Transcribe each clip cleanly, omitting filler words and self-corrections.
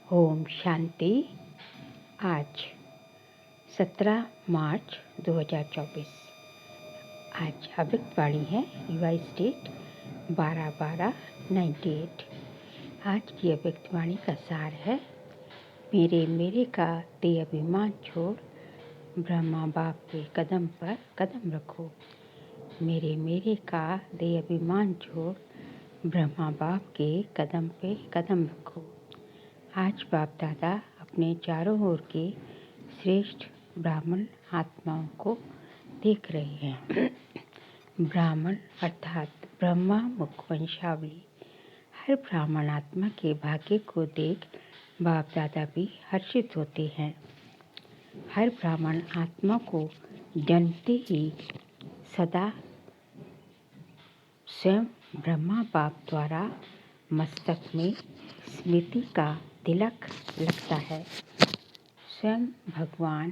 ओम शांति। आज 17 मार्च 2024। आज अव्यक्त वाणी है यूआई स्टेट 12/12/98। आज की अव्यक्त वाणी का सार है, मेरे का ते अभिमान छोड़ ब्रह्मा बाप के कदम पर कदम रखो। मेरे का दे अभिमान छोड़ ब्रह्मा बाप के कदम पे कदम रखो। आज बाप दादा अपने चारों ओर के श्रेष्ठ ब्राह्मण आत्माओं को देख रहे हैं। ब्राह्मण अर्थात ब्रह्मा मुख वंशावली। हर ब्राह्मण आत्मा के भाग्य को देख बाप दादा भी हर्षित होते हैं। हर ब्राह्मण आत्मा को जन्मते ही सदा स्वयं ब्रह्मा बाप द्वारा मस्तक में स्मृति का तिलक लगता है। स्वयं भगवान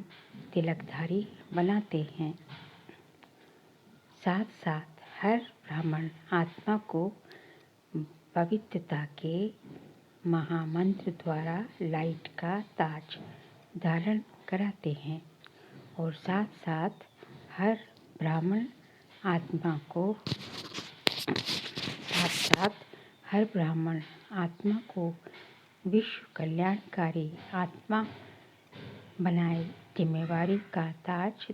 तिलकधारी बनाते हैं। साथ साथ हर ब्राह्मण आत्मा को पवित्रता के महामंत्र द्वारा लाइट का ताज धारण कराते हैं और साथ साथ हर ब्राह्मण आत्मा को विश्व कल्याणकारी आत्मा बनाए जिम्मेवारी का ताज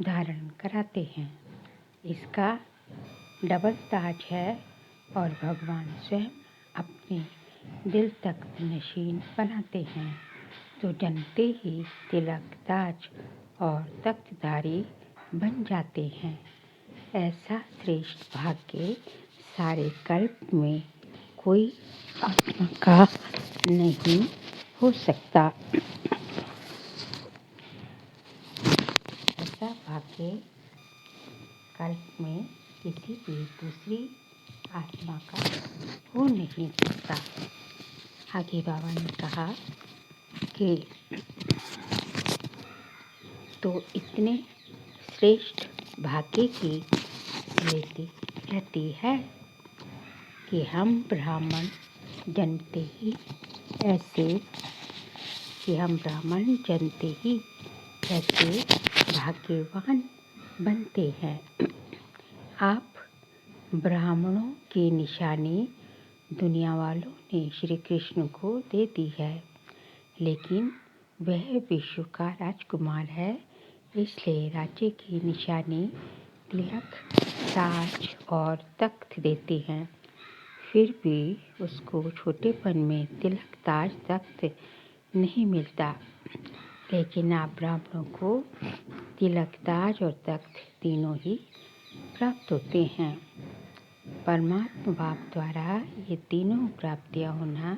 धारण कराते हैं। इसका डबल ताज है और भगवान स्वयं अपने दिल तक नशीन बनाते हैं, तो जनते ही तिलक ताज और तख्तधारी बन जाते हैं। ऐसा श्रेष्ठ भाग्य सारे कल्प में कोई आत्मा का नहीं हो सकता। ऐसा भाग्य कल्प में किसी भी दूसरी आत्मा का हो नहीं सकता। आगे बाबा ने कहा कि तो इतने श्रेष्ठ भाग्य की स्मृति रहती है कि हम ब्राह्मण जन्मते ही ऐसे भाग्यवान बनते हैं। आप ब्राह्मणों की निशानी दुनिया वालों ने श्री कृष्ण को दे दी है, लेकिन वह विश्व का राजकुमार है, इसलिए राज्य की निशानी तिलक ताज और तख्त देते हैं। फिर भी उसको छोटेपन में तिलक ताज तख्त नहीं मिलता, लेकिन आप ब्राह्मणों को तिलक ताज और तख्त तीनों ही प्राप्त होते हैं। परमात्मा बाप द्वारा ये तीनों प्राप्तियां होना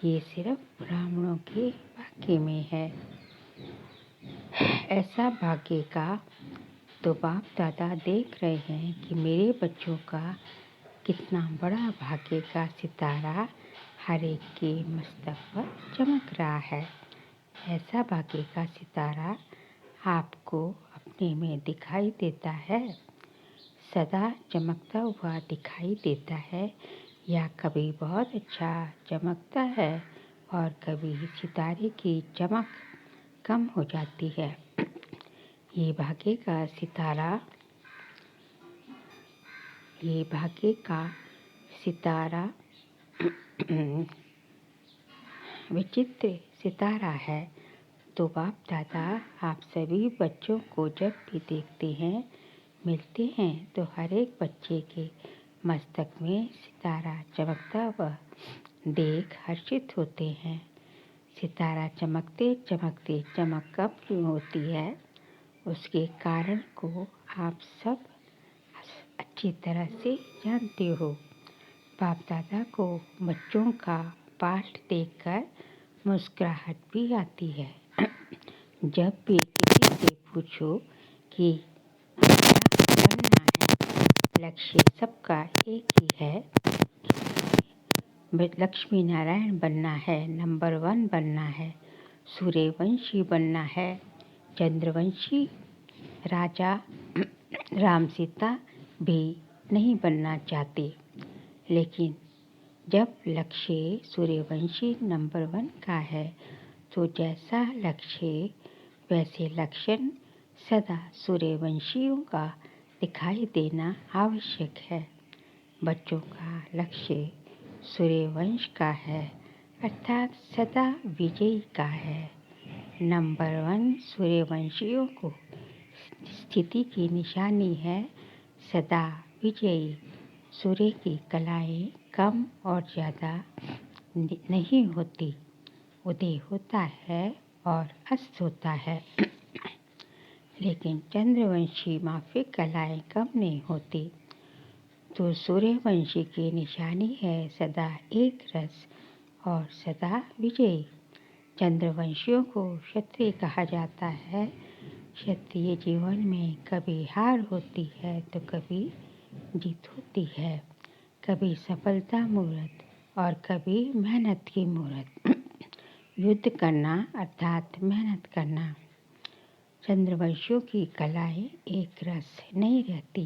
ये सिर्फ ब्राह्मणों के भाग्य में है। ऐसा भाग्य का तो बाप दादा देख रहे हैं कि मेरे बच्चों का कितना बड़ा भाग्य का सितारा हर एक के मस्तक पर चमक रहा है। ऐसा भाग्य का सितारा आपको अपने में दिखाई देता है, सदा चमकता हुआ दिखाई देता है, या कभी बहुत अच्छा चमकता है और कभी सितारे की चमक कम हो जाती है। ये भाग्य का सितारा विचित्र सितारा है। तो बाप दादा आप सभी बच्चों को जब भी देखते हैं, मिलते हैं, तो हर एक बच्चे के मस्तक में सितारा चमकता हुआ देख हर्षित होते हैं। सितारा चमकते चमकते चमक कब क्यों होती है, उसके कारण को आप सब अच्छी तरह से जानते हो। बाप दादा को बच्चों का पाठ देखकर मुस्कुराहट भी आती है। जब भी किसी से पूछो कि क्या बनना है, लक्ष्य सबका एक ही है, लक्ष्मी नारायण बनना है, नंबर 1 बनना है, सूर्यवंशी बनना है, चंद्रवंशी राजा राम सीता भी नहीं बनना चाहते, लेकिन जब लक्ष्य सूर्यवंशी नंबर 1 का है तो जैसा लक्ष्य वैसे लक्षण सदा सूर्यवंशियों का दिखाई देना आवश्यक है। बच्चों का लक्ष्य सूर्यवंश का है अर्थात सदा विजयी का है। नंबर 1 सूर्यवंशियों को स्थिति की निशानी है सदा विजयी। सूर्य की कलाएं कम और ज़्यादा नहीं होती, उदय होता है और अस्त होता है। लेकिन चंद्रवंशी माफिक कलाएं कम नहीं होती। तो सूर्यवंशी की निशानी है सदा एक रस और सदा विजयी। चंद्रवंशियों को क्षत्रिय कहा जाता है। क्षत्रिय जीवन में कभी हार होती है तो कभी जीत होती है, कभी सफलता मूर्त और कभी मेहनत की मूर्त। युद्ध करना अर्थात मेहनत करना। चंद्रवंशियों की कलाएं एक रस नहीं रहती,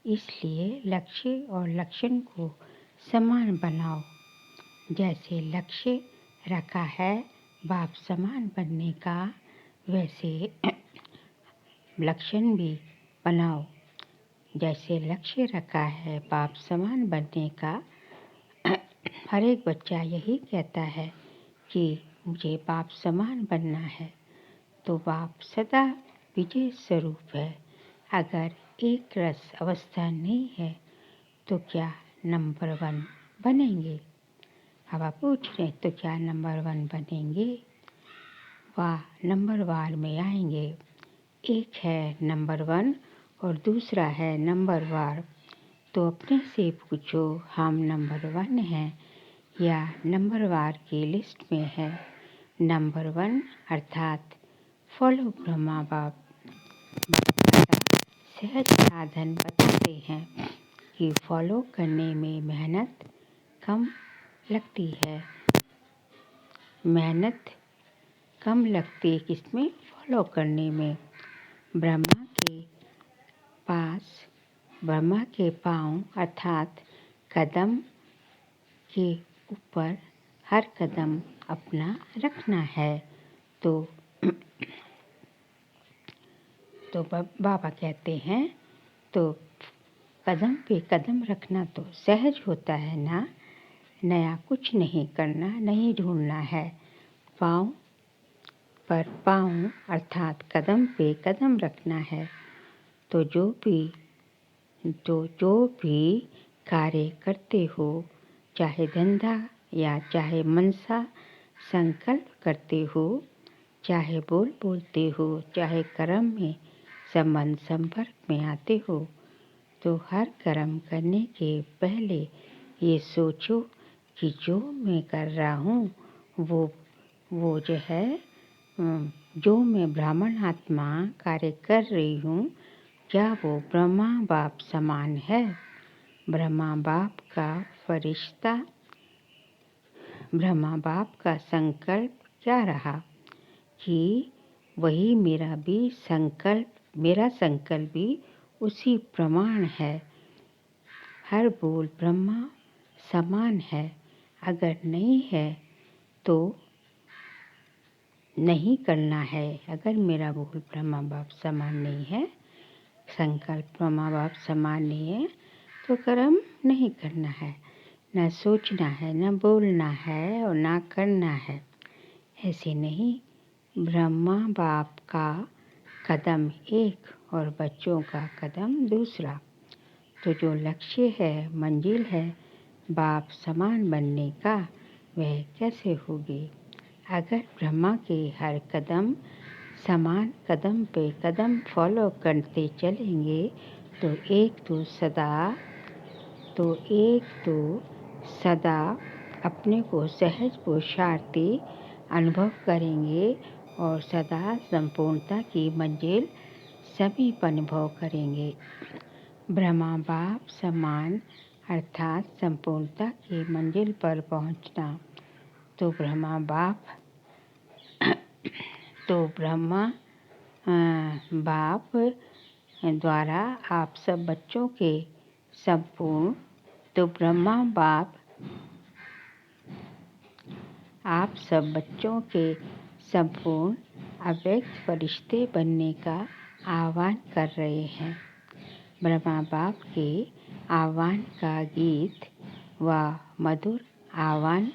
इसलिए लक्ष्य और लक्षण को समान बनाओ। जैसे लक्ष्य रखा है बाप समान बनने का, वैसे लक्षण भी बनाओ। जैसे लक्ष्य रखा है बाप समान बनने का, हर एक बच्चा यही कहता है कि मुझे बाप समान बनना है। तो बाप सदा विजय स्वरूप है। अगर एक रस अवस्था नहीं है तो क्या नंबर 1 बनेंगे? अब आप पूछ रहे तो क्या नंबर 1 बनेंगे? वाह, नंबर वार में आएंगे। एक है नंबर 1 और दूसरा है नंबर वार। तो अपने से पूछो हम नंबर 1 हैं या नंबर वार की लिस्ट में है। नंबर 1 अर्थात फॉलो ब्रह्मा बाप सहज साधन बताते हैं कि फॉलो करने में मेहनत कम लगती है। मेहनत कम लगती है किसमें? फॉलो करने में। ब्रह्मा के पाँव अर्थात कदम के ऊपर हर कदम अपना रखना है। तो बाबा कहते हैं तो कदम पे कदम रखना तो सहज होता है ना। नया कुछ नहीं करना, नहीं ढूंढना है। पाँव पर पाँव अर्थात कदम पे कदम रखना है। तो जो भी कार्य करते हो, चाहे धंधा या चाहे मनसा संकल्प करते हो, चाहे बोलते हो, चाहे कर्म में संबंध संपर्क में आते हो, तो हर कर्म करने के पहले ये सोचो कि जो मैं कर रहा हूँ वो जो है, जो मैं ब्राह्मण आत्मा कार्य कर रही हूँ, क्या वो ब्रह्मा बाप समान है? ब्रह्मा बाप का फरिश्ता, ब्रह्मा बाप का संकल्प क्या रहा कि वही मेरा संकल्प भी उसी प्रमाण है। हर बोल ब्रह्मा समान है। अगर नहीं है तो नहीं करना है। अगर मेरा बोल ब्रह्मा बाप समान नहीं है, संकल्प ब्रह्मा बाप समान नहीं है, तो कर्म नहीं करना है, न सोचना है, न बोलना है और ना करना है। ऐसे नहीं। ब्रह्मा बाप का कदम एक और बच्चों का कदम दूसरा। तो जो लक्ष्य है, मंजिल है बाप समान बनने का, वह कैसे होगी? अगर ब्रह्मा के हर कदम समान कदम पे कदम फॉलो करते चलेंगे तो एक तो सदा अपने को सहज पुरुषार्थी अनुभव करेंगे और सदा संपूर्णता की मंजिल समीप अनुभव करेंगे। ब्रह्मा बाप समान अर्थात संपूर्णता की मंजिल पर पहुंचना। तो ब्रह्मा बाप द्वारा आप सब बच्चों के संपूर्ण, तो ब्रह्मा बाप आप सब बच्चों के संपूर्ण अव्यक्त फरिश्ते बनने का आह्वान कर रहे हैं। ब्रह्मा बाप के आह्वान का गीत व मधुर आह्वान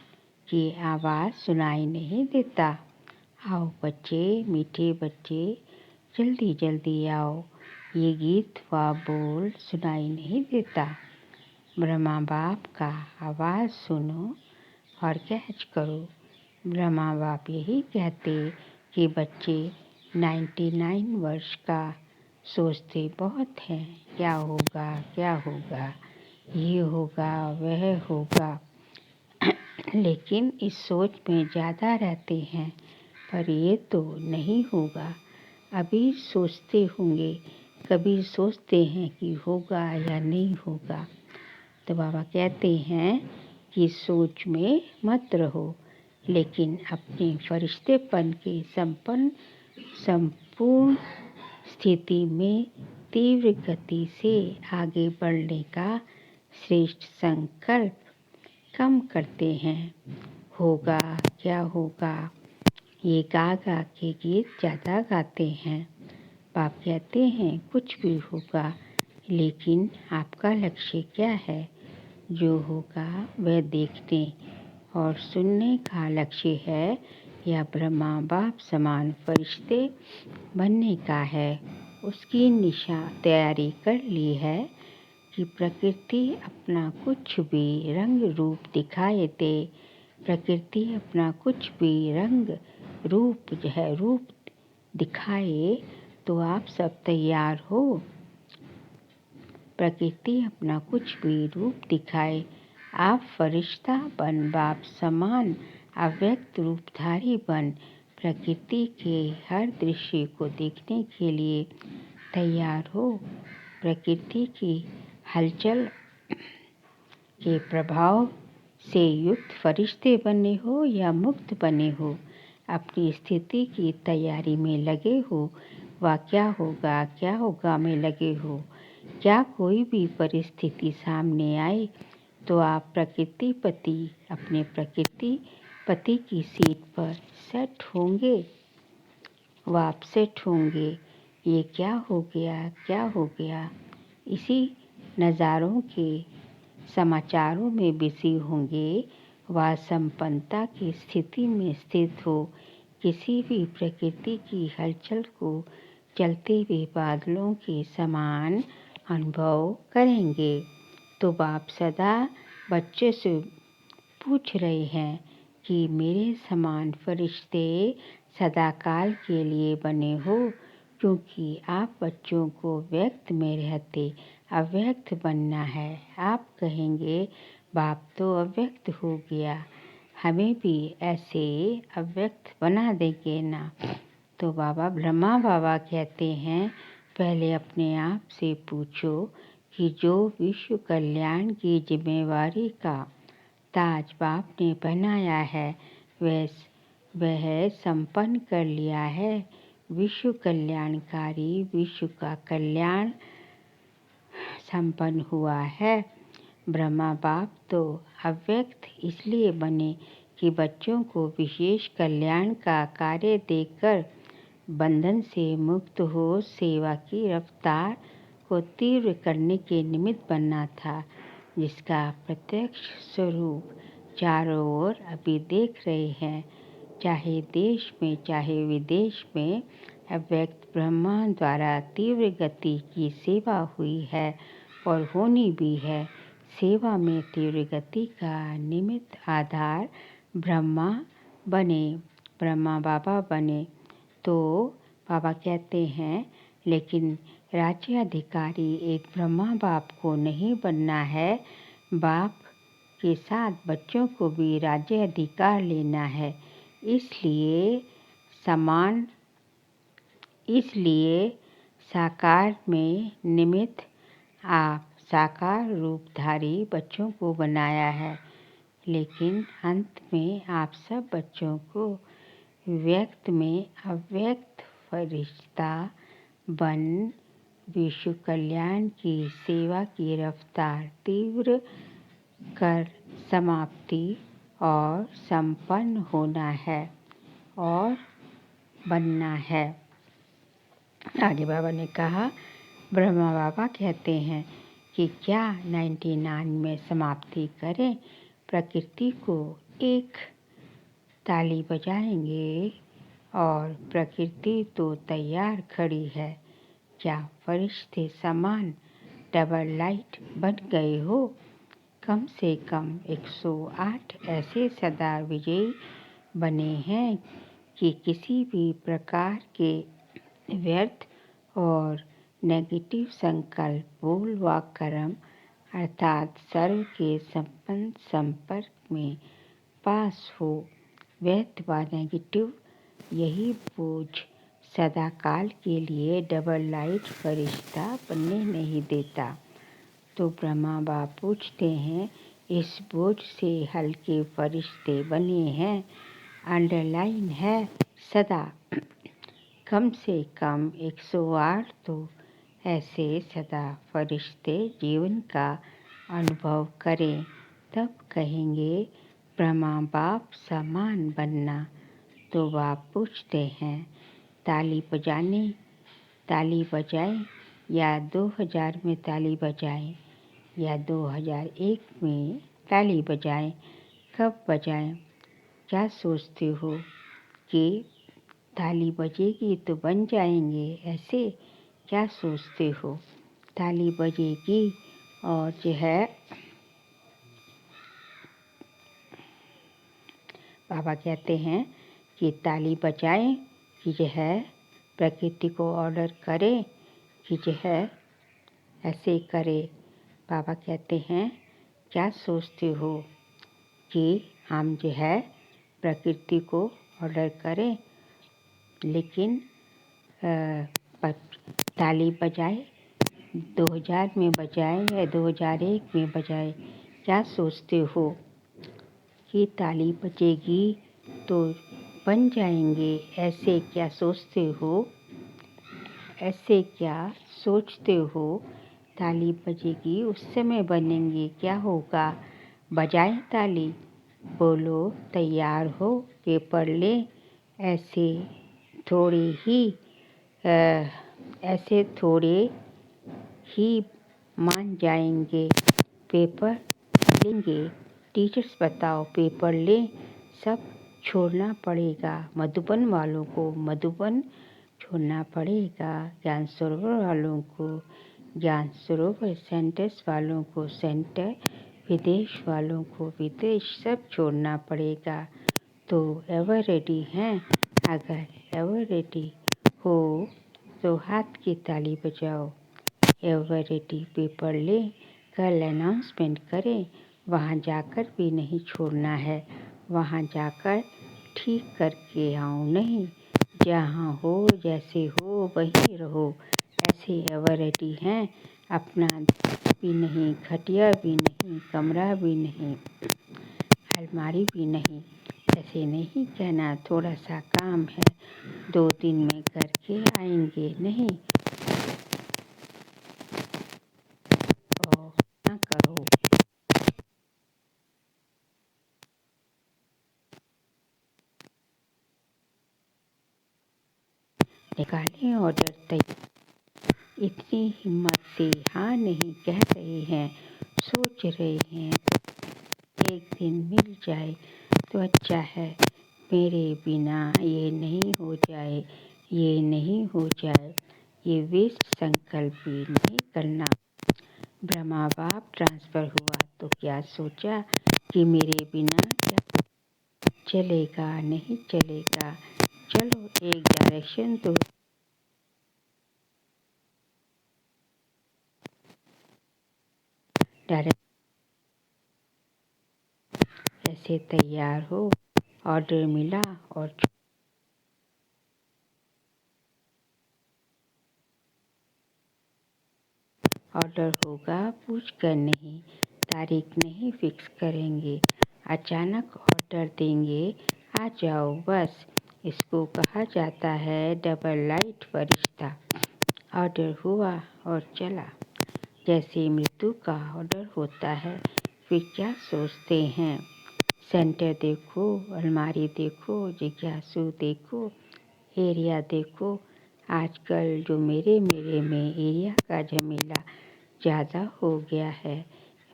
की आवाज़ सुनाई नहीं देता। आओ बच्चे, मीठे बच्चे, जल्दी जल्दी आओ, ये गीत व बोल सुनाई नहीं देता। ब्रह्मा बाप का आवाज़ सुनो और कैच करो। ब्रह्मा बाप यही कहते कि बच्चे 99 वर्ष का सोचते बहुत हैं, क्या होगा क्या होगा, ये होगा वह होगा, लेकिन इस सोच में ज़्यादा रहते हैं, पर ये तो नहीं होगा। अभी सोचते होंगे, कभी सोचते हैं कि होगा या नहीं होगा। तो बाबा कहते हैं कि सोच में मत रहो, लेकिन अपने फरिश्तेपन के संपूर्ण स्थिति में तीव्र गति से आगे बढ़ने का श्रेष्ठ संकल्प कम करते हैं। होगा क्या होगा, ये गा गा के गीत ज़्यादा गाते हैं। बाप कहते हैं कुछ भी होगा, लेकिन आपका लक्ष्य क्या है? जो होगा वह देखने और सुनने का लक्ष्य है या ब्रह्मा बाप समान फरिश्ते बनने का है। उसकी तैयारी कर ली है कि प्रकृति अपना कुछ भी रंग रूप दिखाए दे, प्रकृति अपना कुछ भी रंग रूप दिखाए तो आप सब तैयार हो। प्रकृति अपना कुछ भी रूप दिखाए, आप फरिश्ता बन बाप समान अव्यक्त रूपधारी बन प्रकृति के हर दृश्य को देखने के लिए तैयार हो। प्रकृति की हलचल के प्रभाव से युक्त फरिश्ते बने हो या मुक्त बने हो, अपनी स्थिति की तैयारी में लगे हो व क्या होगा में लगे हो। क्या कोई भी परिस्थिति सामने आए तो आप अपने प्रकृति पति की सीट पर सेट होंगे व आप सेट होंगे। ये क्या हो गया, इसी नज़ारों के समाचारों में बिजी होंगे व संपन्नता की स्थिति में स्थित हो। किसी भी प्रकृति की हलचल को चलते हुए बादलों के समान अनुभव करेंगे। तो बाप सदा बच्चे से पूछ रहे हैं कि मेरे समान फरिश्ते सदाकाल के लिए बने हो, क्योंकि आप बच्चों को व्यक्त में रहते अव्यक्त बनना है। आप कहेंगे बाप तो अव्यक्त हो गया, हमें भी ऐसे अव्यक्त बना देंगे ना। तो ब्रह्मा बाबा कहते हैं पहले अपने आप से पूछो कि जो विश्व कल्याण की जिम्मेवारी का ताज बाप ने पहनाया है वह संपन्न कर लिया है। विश्व कल्याणकारी विश्व का कल्याण संपन्न हुआ है। ब्रह्मा बाप तो अव्यक्त इसलिए बने कि बच्चों को विशेष कल्याण का कार्य देकर बंधन से मुक्त हो सेवा की रफ्तार को तीव्र करने के निमित्त बनना था, जिसका प्रत्यक्ष स्वरूप चारों ओर अभी देख रहे हैं। चाहे देश में चाहे विदेश में अव्यक्त ब्रह्मा द्वारा तीव्र गति की सेवा हुई है और होनी भी है। सेवा में तीव्र गति का निमित्त आधार ब्रह्मा बाबा बने। तो बाबा कहते हैं लेकिन राज्य अधिकारी एक ब्रह्मा बाप को नहीं बनना है, बाप के साथ बच्चों को भी राज्य अधिकार लेना है। इसलिए साकार में निमित्त आप साकार रूपधारी बच्चों को बनाया है, लेकिन अंत में आप सब बच्चों को व्यक्त में अव्यक्त फरिश्ता बन विश्व कल्याण की सेवा की रफ्तार तीव्र कर समाप्ति और संपन्न होना है और बनना है। आगे बाबा ने कहा, ब्रह्मा बाबा कहते हैं कि क्या 99 में समाप्ति करें, प्रकृति को एक ताली बजाएंगे और प्रकृति तो तैयार खड़ी है। क्या फरिश्ते समान डबल लाइट बन गए हो? कम से कम 108 ऐसे सदा विजयी बने हैं कि किसी भी प्रकार के व्यर्थ और नेगेटिव संकल्प, बोल व कर्म अर्थात सर्व के संपन्न संपर्क में पास हो। व्यर्थ व नेगेटिव यही बोझ सदा काल के लिए डबल लाइट फरिश्ता बनने नहीं देता। तो ब्रह्मा बाप पूछते हैं, इस बोझ से हल्के फरिश्ते बने हैं। अंडरलाइन है सदा कम से कम 108 तो ऐसे सदा फरिश्ते जीवन का अनुभव करें, तब कहेंगे ब्रह्मा बाप समान बनना। तो बाप पूछते हैं, ताली बजाएं या 2000 में ताली बजाएं या 2001 में ताली बजाएं, कब बजाएं? क्या सोचते हो कि ताली बजेगी तो बन जाएंगे ऐसे? क्या सोचते हो? ताली बजेगी और जो है बाबा कहते हैं कि ताली बजाएं कि जो है प्रकृति को ऑर्डर करें कि जो है ऐसे करे। बाबा कहते हैं, क्या सोचते हो कि हम जो है प्रकृति को ऑर्डर करें, लेकिन ताली बजाए 2000 में बजाए या 2001 में बजाए? क्या सोचते हो कि ताली बजेगी तो बन जाएंगे ऐसे? क्या सोचते हो? ऐसे क्या सोचते हो? ताली बजेगी उस समय बनेंगे, क्या होगा? बजाएं ताली, बोलो तैयार हो, पेपर ले। ऐसे थोड़े ही मान जाएंगे, पेपर लेंगे। टीचर्स बताओ, पेपर लें, सब छोड़ना पड़ेगा। मधुबन वालों को मधुबन छोड़ना पड़ेगा, ज्ञान सरोवर वालों को ज्ञान सरोवर, सेंटर्स वालों को सेंटर, विदेश वालों को विदेश, सब छोड़ना पड़ेगा। तो एवर रेडी हैं? अगर एवर रेडी हो तो हाथ की ताली बजाओ। एवर रेडी, पेपर लें, कल अनाउंसमेंट करें। वहाँ जाकर भी नहीं छोड़ना है, वहाँ जाकर ठीक करके आओ नहीं। जहाँ हो जैसे हो वहीं रहो, ऐसे एवर रेडी हैं। अपना भी नहीं, खटिया भी नहीं, कमरा भी नहीं, अलमारी भी नहीं। ऐसे नहीं कहना थोड़ा सा काम है, 2 दिन में करके आएंगे, नहीं। और ना करो। निकालें ऑर्डर तैयार। इतनी हिम्मत से हाँ नहीं कह रहे हैं, सोच रहे हैं एक दिन मिल जाए तो अच्छा है। मेरे बिना ये नहीं हो जाए, ये नहीं हो जाए, ये वेस्ट संकल्प भी नहीं करना। ब्रह्मा बाप ट्रांसफ़र हुआ तो क्या सोचा कि मेरे बिना क्या चलेगा, नहीं चलेगा। चलो एक डायरेक्शन तो ऐसे तैयार हो। ऑर्डर मिला और ऑर्डर होगा पूछ कर नहीं, तारीख नहीं फिक्स करेंगे, अचानक ऑर्डर देंगे, आ जाओ बस। इसको कहा जाता है डबल लाइट फरिश्ता। ऑर्डर हुआ और चला, जैसे मृत्यु का ऑर्डर होता है। फिर क्या सोचते हैं सेंटर देखो, अलमारी देखो, जिज्ञासु देखो, एरिया देखो। आजकल जो मेरे में एरिया का झमेला ज़्यादा हो गया है।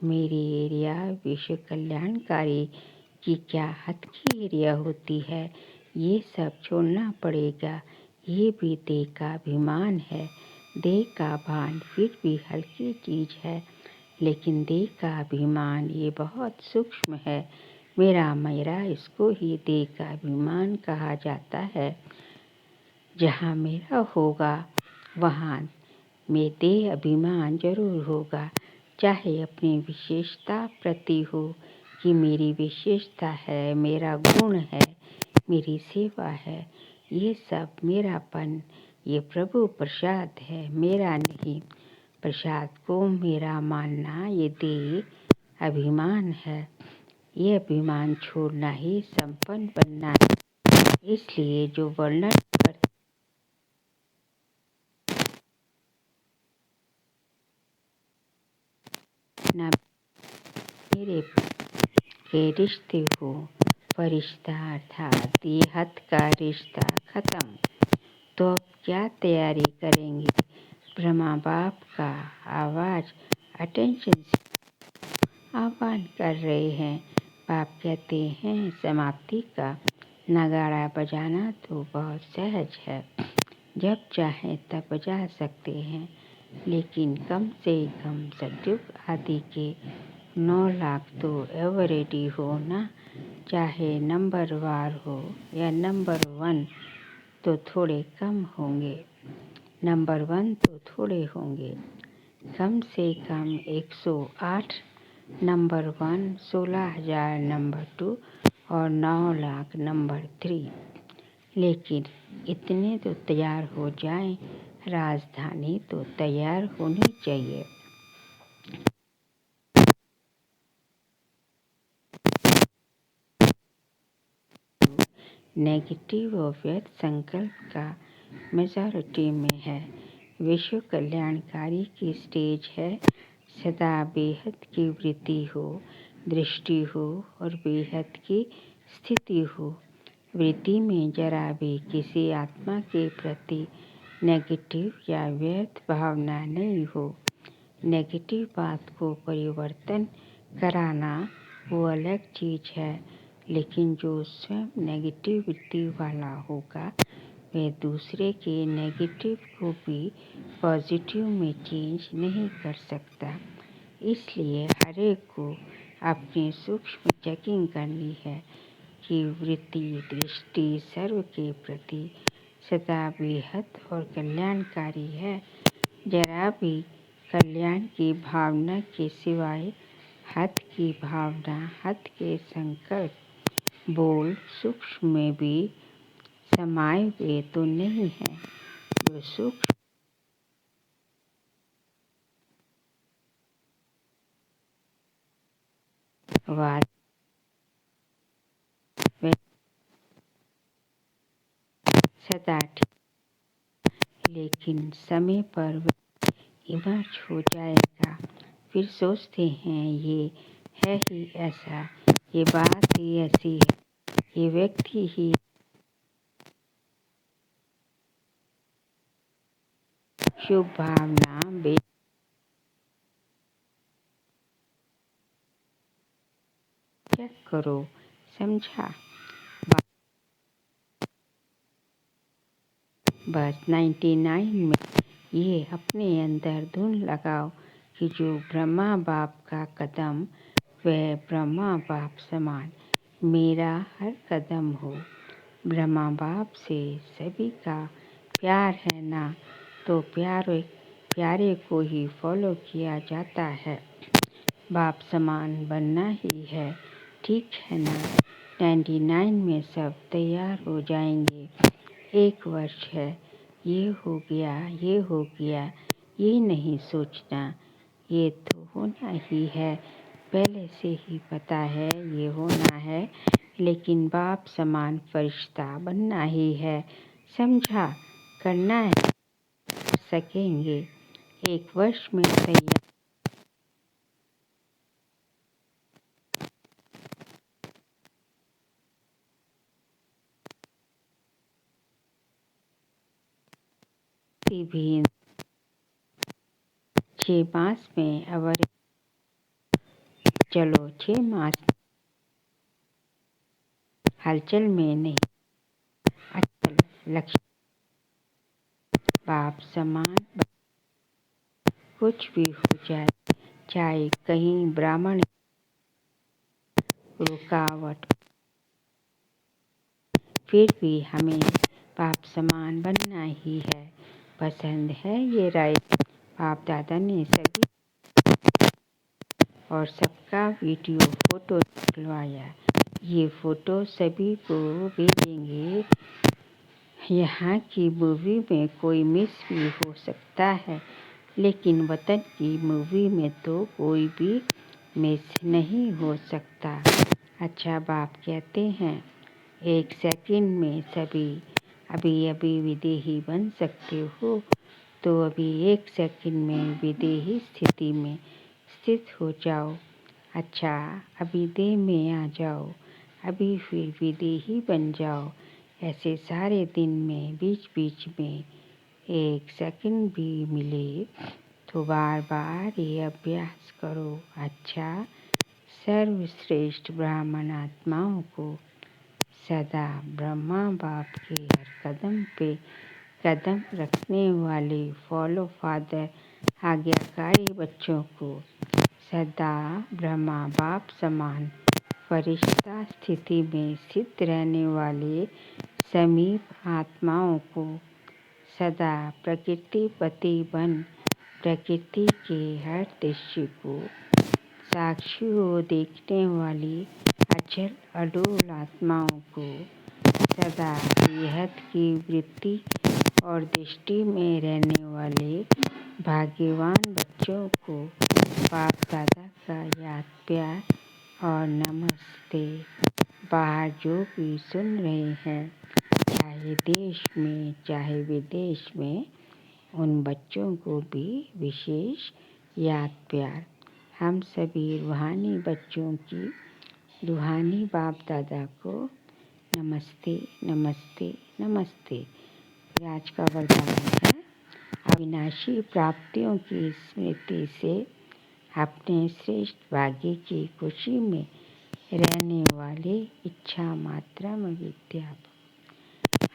मेरी एरिया विश्व कल्याणकारी की क्या हद की एरिया होती है, ये सब छोड़ना पड़ेगा। ये भी देह का अभिमान है। देह का भान फिर भी हल्की चीज़ है, लेकिन देह का अभिमान ये बहुत सूक्ष्म है। मेरा इसको ही देह का अभिमान कहा जाता है। जहाँ मेरा होगा वहाँ में देह अभिमान जरूर होगा, चाहे अपनी विशेषता प्रति हो कि मेरी विशेषता है, मेरा गुण है, मेरी सेवा है। ये सब मेरापन, ये प्रभु प्रसाद है, मेरा नहीं। प्रसाद को मेरा मानना ये देह अभिमान है। ये अभिमान छोड़ना ही संपन्न बनना है। इसलिए जो वर्णन करना मेरे के रिश्ते हो, फरिश्ता अर्थात ये हद का रिश्ता खत्म, तो अब क्या तैयारी करेंगे? ब्रह्मा बाप का आवाज़ अटेंशन से आह्वान कर रहे हैं। बाप कहते हैं समाप्ति का नगाड़ा बजाना तो बहुत सहज है, जब चाहें तब बजा सकते हैं, लेकिन कम से कम सतयुग आदि के 9 लाख तो एवरेडी हो ना। चाहे नंबर वार हो या नंबर 1 तो थोड़े कम होंगे, नंबर 1 तो थोड़े होंगे। कम से कम 108 नंबर 1, 16,000 नंबर 2 और 9 लाख नंबर 3। लेकिन इतने तो तैयार हो जाएं, राजधानी तो तैयार होनी चाहिए। नेगेटिव और व्यर्थ संकल्प का मेजॉरिटी में है। विश्व कल्याणकारी की स्टेज है। सदा बेहद की वृत्ति हो, दृष्टि हो और बेहद की स्थिति हो। वृत्ति में जरा भी किसी आत्मा के प्रति नेगेटिव या व्यर्थ भावना नहीं हो। नेगेटिव बात को परिवर्तन कराना वो अलग चीज़ है, लेकिन जो स्वयं नेगेटिविटी वाला होगा वह दूसरे के नेगेटिव को भी पॉजिटिव में चेंज नहीं कर सकता। इसलिए हर एक को अपनी सूक्ष्म चेकिंग करनी है कि वृत्ति दृष्टि सर्व के प्रति सदा बेहद और कल्याणकारी है। जरा भी कल्याण की भावना के सिवाय हद की भावना, हद के संकल्प बोल सूक्ष्म में भी समाये हुए तो नहीं है। जो सूक्ष्म वाद सदा ठीक, लेकिन समय पर इमर्ज हो जाएगा। फिर सोचते हैं ये है ही ऐसा, ये बात ही ऐसी है, ये व्यक्ति ही शुभ भावना चेक करो, समझा? बस 99 में ये अपने अंदर धुन लगाओ कि जो ब्रह्मा बाप का कदम वह ब्रह्मा बाप समान मेरा हर कदम हो। ब्रह्मा बाप से सभी का प्यार है ना, तो प्यारे को ही फॉलो किया जाता है। बाप समान बनना ही है, ठीक है ना? 99 में सब तैयार हो जाएंगे। 1 वर्ष है, ये हो गया, ये हो गया, ये नहीं सोचना, ये तो होना ही है, पहले से ही पता है ये होना है, लेकिन बाप समान फरिश्ता बनना ही है, समझा? करना है, कर सकेंगे। 1 वर्ष में तैयार . किसी भी 6 मास में अवर चलो 6 मास हलचल में नहीं अचल लक्ष्य बाप समान कुछ भी हो जाए, चाहे कहीं ब्राह्मण रुकावट, फिर भी हमें बाप समान बनना ही है। पसंद है ये राय बाप दादा ने सभी और सबका वीडियो फोटो निकलवाया। ये फोटो सभी को भेजेंगे। यहाँ की मूवी में कोई मिस भी हो सकता है, लेकिन वतन की मूवी में तो कोई भी मिस नहीं हो सकता। अच्छा, बाप कहते हैं 1 सेकंड में सभी अभी विदेही बन सकते हो, तो अभी 1 सेकंड में विदेही स्थिति में स्थित हो जाओ। अच्छा, अभी देह में आ जाओ, अभी फिर विदेही बन जाओ। ऐसे सारे दिन में बीच बीच में 1 सेकंड भी मिले तो बार बार ये अभ्यास करो। अच्छा, सर्वश्रेष्ठ ब्राह्मण आत्माओं को सदा ब्रह्मा बाप के हर कदम पे कदम रखने वाले फॉलो फादर आज्ञाकारी बच्चों को सदा ब्रह्मा बाप समान फरिश्ता स्थिति में स्थित रहने वाले समीप आत्माओं को सदा प्रकृति पति बन प्रकृति के हर दृश्य को साक्षी हो देखने वाली अचल अडोल आत्माओं को सदा बेहद की वृत्ति और दृष्टि में रहने वाले भाग्यवान बच्चों को बाप दादा का याद प्यार और नमस्ते। बाहर जो भी सुन रहे हैं, चाहे देश में चाहे विदेश में, उन बच्चों को भी विशेष याद प्यार। हम सभी रूहानी बच्चों की रूहानी बाप दादा को नमस्ते नमस्ते नमस्ते। आज का वरदान है अविनाशी प्राप्तियों की स्मृति से अपने श्रेष्ठ भाग्य की खुशी में रहने वाले इच्छा मात्रम विद्या।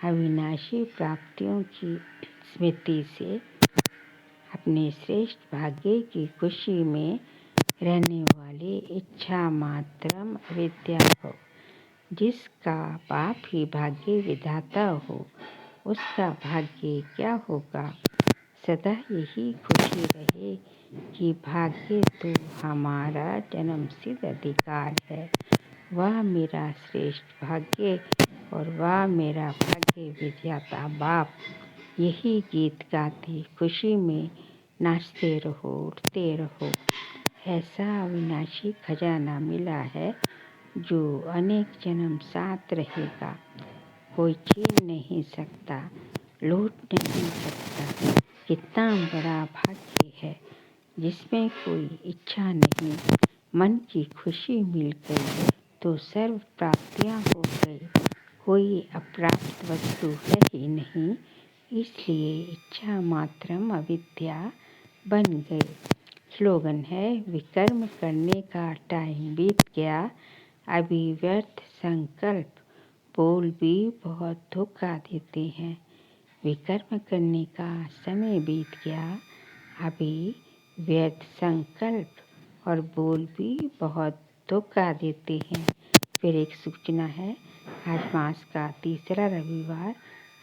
अविनाशी प्राप्तियों की स्मृति से अपने श्रेष्ठ भाग्य की खुशी में रहने वाले इच्छा मात्रम विद्या हो। जिसका बाप ही भाग्य विधाता हो, उसका भाग्य क्या होगा। सदा यही खुशी रहे कि भाग्य तो हमारा जन्मसिद्ध अधिकार है। वह मेरा श्रेष्ठ भाग्य और वह मेरा भाग्य विधाता बाप। यही गीत गाते खुशी में नाचते रहो, उठते रहो। ऐसा अविनाशी खजाना मिला है जो अनेक जन्म साथ रहेगा। कोई छीन नहीं सकता, लूट नहीं सकता। कितना बड़ा भाग्य है जिसमें कोई इच्छा नहीं। मन की खुशी मिल गई तो सर्व प्राप्तियां हो गई। कोई अप्राप्त वस्तु है ही नहीं, इसलिए इच्छा मात्रम अविद्या बन गई। स्लोगन है विकर्म करने का टाइम बीत गया, अभी व्यर्थ संकल्प बोल भी बहुत धोखा देते हैं। विकर्म करने का समय बीत गया, अभी व्यर्थ संकल्प और बोल भी बहुत धोखा देते हैं। फिर एक सूचना है, आज मास का तीसरा रविवार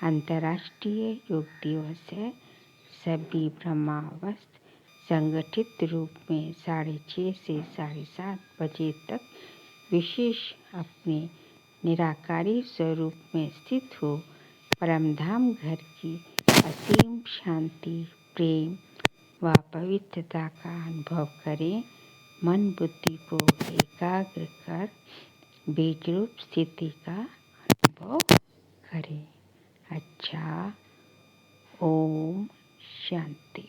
अंतर्राष्ट्रीय योग दिवस है। सभी ब्रह्मावस्थ संगठित रूप में 6:30 से 7:30 बजे तक विशेष अपने निराकारी स्वरूप में स्थित हो परमधाम घर की असीम शांति, प्रेम व पवित्रता का अनुभव करें। मन बुद्धि को एकाग्र कर बीज रूप स्थिति का अनुभव करें। अच्छा, ओम शांति।